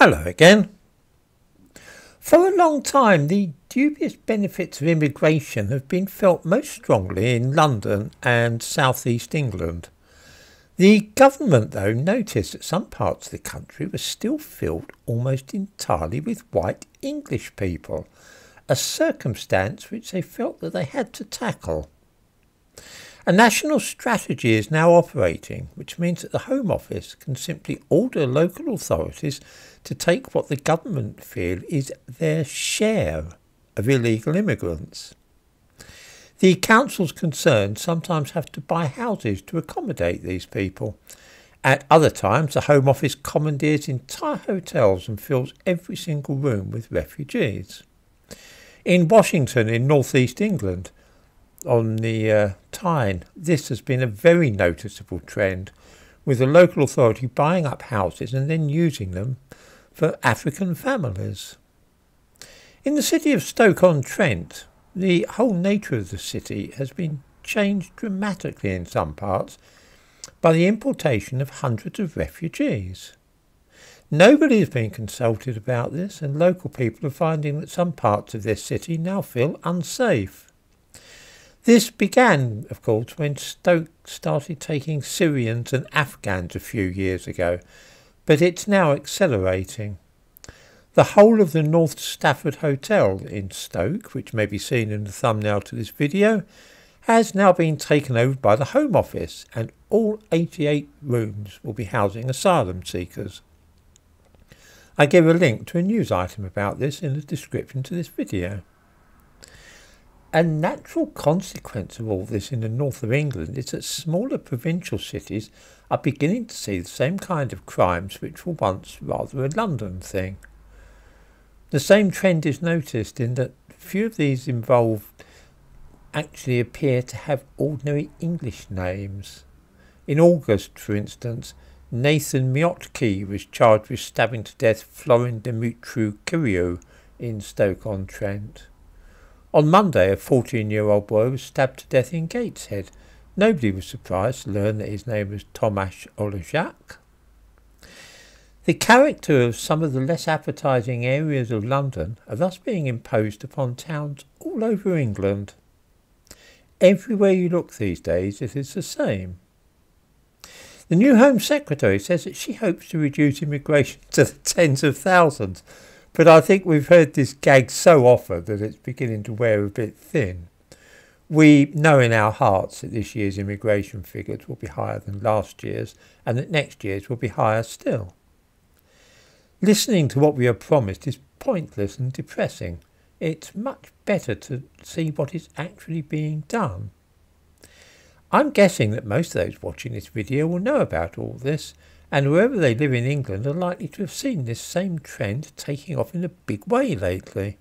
Hello again. For a long time, the dubious benefits of immigration have been felt most strongly in London and South East England. The government, though, noticed that some parts of the country were still filled almost entirely with white English people, a circumstance which they felt that they had to tackle. A national strategy is now operating, which means that the Home Office can simply order local authorities to take what the government feel is their share of illegal immigrants. The councils concerned sometimes have to buy houses to accommodate these people. At other times, the Home Office commandeers entire hotels and fills every single room with refugees. In Washington, in North East England, on the Tyne, this has been a very noticeable trend, with the local authority buying up houses and then using them for African families. In the city of Stoke-on-Trent, the whole nature of the city has been changed dramatically in some parts by the importation of hundreds of refugees. Nobody has been consulted about this, and local people are finding that some parts of their city now feel unsafe. This began, of course, when Stoke started taking Syrians and Afghans a few years ago, but it's now accelerating. The whole of the North Stafford Hotel in Stoke, which may be seen in the thumbnail to this video, has now been taken over by the Home Office, and all 88 rooms will be housing asylum seekers. I give a link to a news item about this in the description to this video. A natural consequence of all this in the north of England is that smaller provincial cities are beginning to see the same kind of crimes which were once rather a London thing. The same trend is noticed in that few of these involved actually appear to have ordinary English names. In August, for instance, Nathan Miotki was charged with stabbing to death Florin Dimitru Kyriou in Stoke-on-Trent. On Monday, a 14-year-old boy was stabbed to death in Gateshead. Nobody was surprised to learn that his name was Tomasz Olejak. The character of some of the less appetising areas of London are thus being imposed upon towns all over England. Everywhere you look these days, it is the same. The new Home Secretary says that she hopes to reduce immigration to the tens of thousands, but I think we've heard this gag so often that it's beginning to wear a bit thin. We know in our hearts that this year's immigration figures will be higher than last year's, and that next year's will be higher still. Listening to what we are promised is pointless and depressing. It's much better to see what is actually being done. I'm guessing that most of those watching this video will know about all this, and wherever they live in England are likely to have seen this same trend taking off in a big way lately.